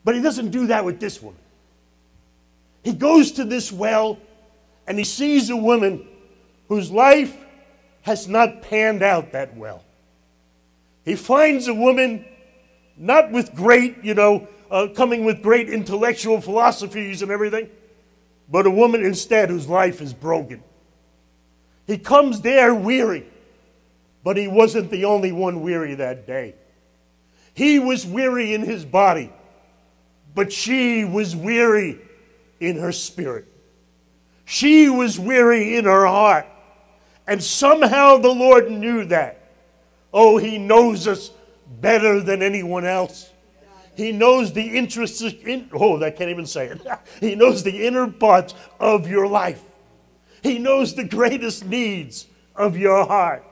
But he doesn't do that with this woman. He goes to this well and he sees a woman whose life has not panned out that well. He finds a woman not with great, coming with great intellectual philosophies and everything, but a woman instead whose life is broken. He comes there weary, but he wasn't the only one weary that day. He was weary in his body, but she was weary in her spirit. She was weary in her heart. And somehow the Lord knew that. Oh, he knows us better than anyone else. He knows the interests I can't even say it. He knows the inner parts of your life. He knows the greatest needs of your heart.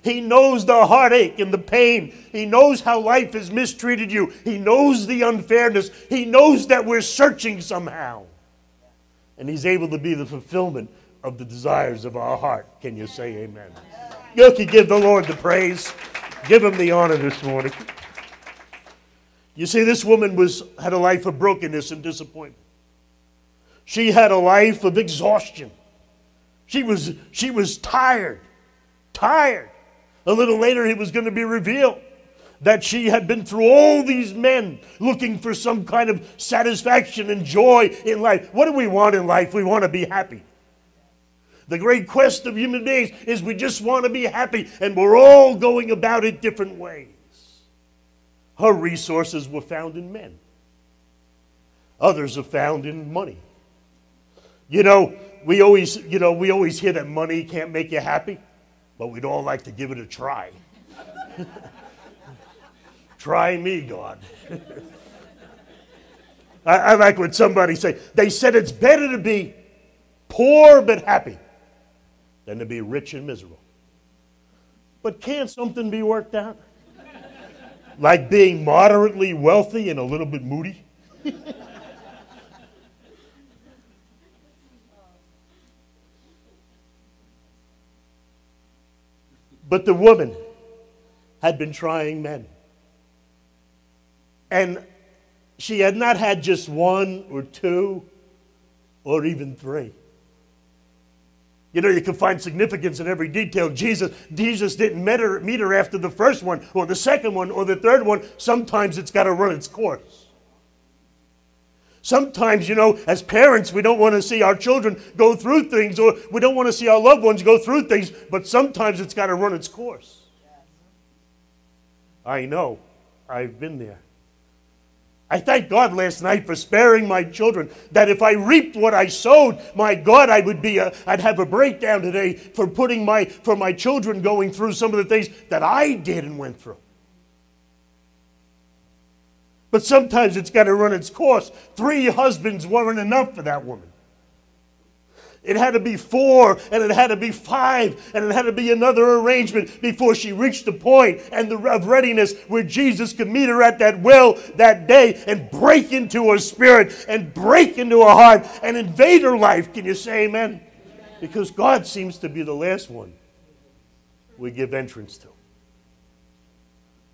He knows the heartache and the pain. He knows how life has mistreated you. He knows the unfairness. He knows that we're searching somehow. And he's able to be the fulfillment of the desires of our heart. Can you say amen? You can give the Lord the praise. Give him the honor this morning. You see, this woman had a life of brokenness and disappointment. She had a life of exhaustion. She was tired. A little later, it was going to be revealed that she had been through all these men looking for some kind of satisfaction and joy in life. What do we want in life? We want to be happy. The great quest of human beings is we just want to be happy, and we're all going about it different ways. Her resources were found in men. Others are found in money. We always hear that money can't make you happy, but we'd all like to give it a try. Try me, God. I like what somebody say. They said it's better to be poor but happy than to be rich and miserable. But can't something be worked out? Like being moderately wealthy and a little bit moody? But the woman had been trying men. And she had not had just one or two or even three. You can find significance in every detail. Jesus didn't meet her after the first one or the second one or the third one. Sometimes it's got to run its course. Sometimes, as parents, we don't want to see our children go through things, or we don't want to see our loved ones go through things, but sometimes it's got to run its course. I know. I've been there. I thank God last night for sparing my children, that if I reaped what I sowed, my God, I'd have a breakdown today for my children going through some of the things that I did and went through. But sometimes it's got to run its course. 3 husbands weren't enough for that woman. It had to be 4, and it had to be 5, and it had to be another arrangement before she reached the point of readiness where Jesus could meet her at that well that day and break into her spirit and break into her heart and invade her life. Can you say amen? Because God seems to be the last one we give entrance to.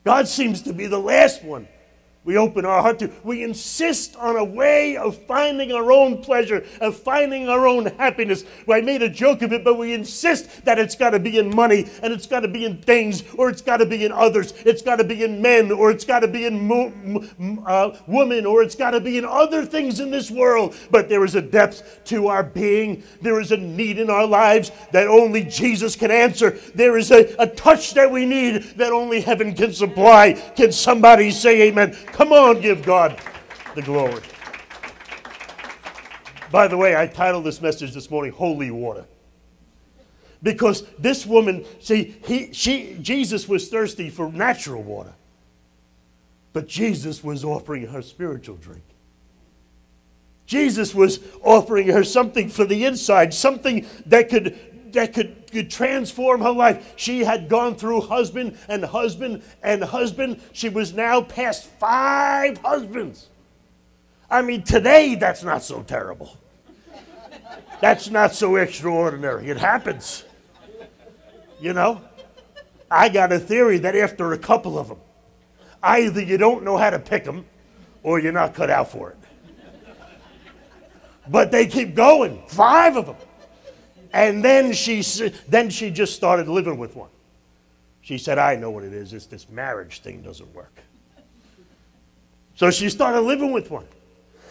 God seems to be the last one we open our heart to. We insist on a way of finding our own pleasure, of finding our own happiness. Well, I made a joke of it, but we insist that it's got to be in money, and it's got to be in things, or it's got to be in others. It's got to be in men, or it's got to be in women, or it's got to be in other things in this world. But there is a depth to our being. There is a need in our lives that only Jesus can answer. There is a touch that we need that only heaven can supply. Can somebody say amen? Come on, give God the glory. By the way, I titled this message this morning, Holy Water. Because this woman, Jesus was thirsty for natural water. But Jesus was offering her spiritual drink. Jesus was offering her something for the inside, something that could transform her life. She had gone through husband and husband and husband. She was now past 5 husbands. I mean, today that's not so terrible. That's not so extraordinary. It happens. I got a theory that after a couple of them, either you don't know how to pick them, or you're not cut out for it. But they keep going, 5 of them. And then she just started living with one. She said, I know what it is. It's this marriage thing doesn't work. So she started living with one.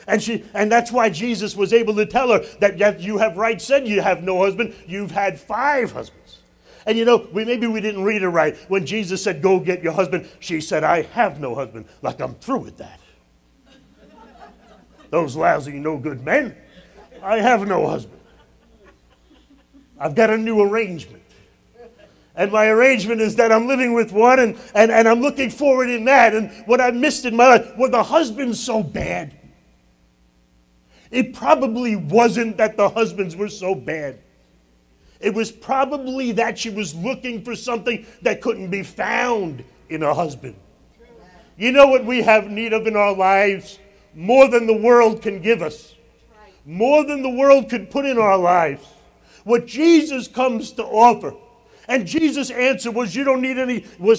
And that's why Jesus was able to tell her that you have right said you have no husband. You've had 5 husbands. And you know, maybe we didn't read it right. When Jesus said, go get your husband, she said, I have no husband. Like I'm through with that. Those lousy, no good men. I have no husband. I've got a new arrangement. And my arrangement is that I'm living with one, and I'm looking forward in that. And what I missed in my life, were the husbands so bad? It probably wasn't that the husbands were so bad. It was probably that she was looking for something that couldn't be found in a husband. You know what we have need of in our lives? More than the world can give us. More than the world could put in our lives. What Jesus comes to offer. And Jesus' answer was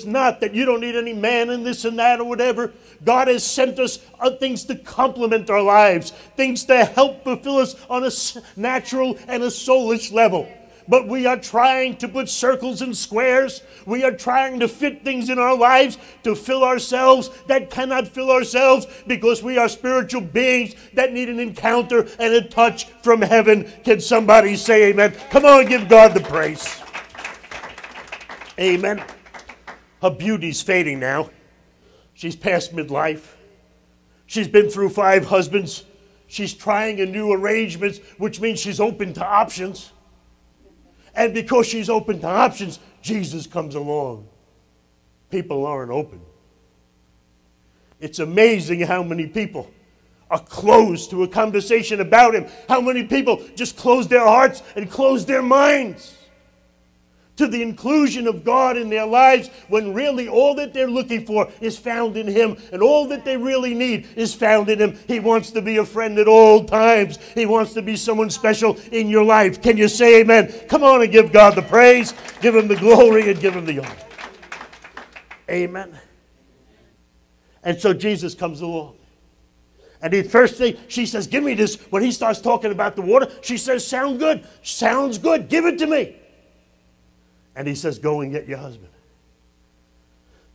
not that you don't need any man and this and that or whatever. God has sent us things to complement our lives. Things to help fulfill us on a natural and a soulish level. But we are trying to put circles and squares. We are trying to fit things in our lives to fill ourselves that cannot fill ourselves because we are spiritual beings that need an encounter and a touch from heaven. Can somebody say amen? Come on, give God the praise. Amen. Her beauty's fading now. She's past midlife. She's been through 5 husbands. She's trying a new arrangement, which means she's open to options. And because she's open to options, Jesus comes along. People aren't open. It's amazing how many people are closed to a conversation about him. How many people just close their hearts and close their minds to the inclusion of God in their lives, when really all that they're looking for is found in him, and all that they really need is found in him. He wants to be a friend at all times. He wants to be someone special in your life. Can you say amen? Come on and give God the praise, give him the glory, and give him the honor. Amen. And so Jesus comes along. And the first thing, she says, give me this. When he starts talking about the water, she says, sounds good, give it to me. And he says, go and get your husband.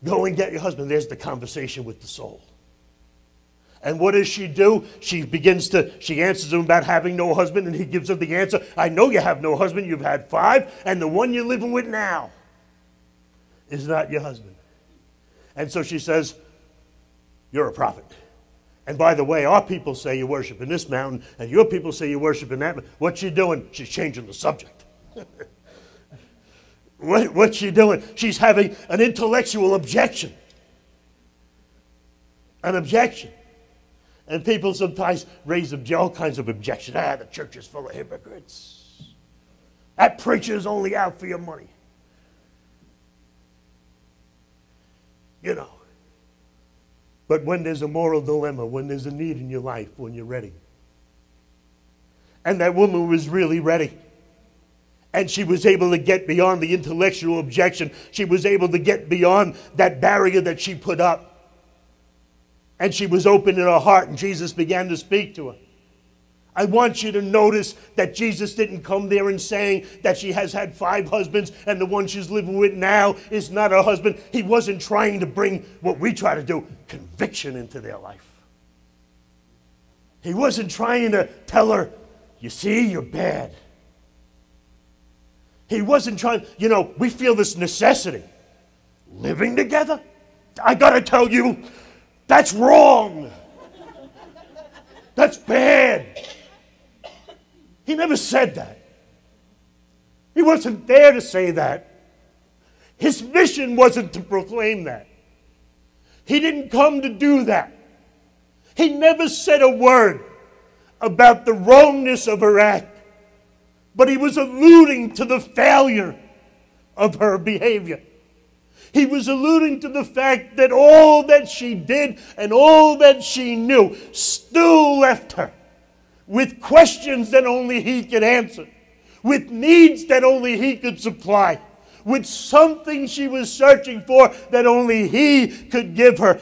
Go and get your husband. There's the conversation with the soul. And what does she do? She answers him about having no husband, and he gives her the answer. I know you have no husband. You've had 5, and the one you're living with now is not your husband. And so she says, you're a prophet. And by the way, our people say you worship in this mountain, and your people say you worship in that mountain. What's she doing? She's changing the subject. What's she doing? She's having an intellectual objection. An objection. And people sometimes raise all kinds of objections. The church is full of hypocrites. That preacher is only out for your money. You know. But when there's a moral dilemma, when there's a need in your life, when you're ready. And that woman was really ready. And she was able to get beyond the intellectual objection. She was able to get beyond that barrier that she put up. And she was open in her heart, and Jesus began to speak to her. I want you to notice that Jesus didn't come there and saying that she has had 5 husbands and the one she's living with now is not her husband. He wasn't trying to bring what we try to do, conviction into their life. He wasn't trying to tell her, you see, you're bad. He wasn't trying, we feel this necessity. Living together? I got to tell you, that's wrong. That's bad. He never said that. He wasn't there to say that. His mission wasn't to proclaim that. He didn't come to do that. He never said a word about the wrongness of her act. But he was alluding to the failure of her behavior. He was alluding to the fact that all that she did and all that she knew still left her with questions that only he could answer, with needs that only he could supply, with something she was searching for that only he could give her.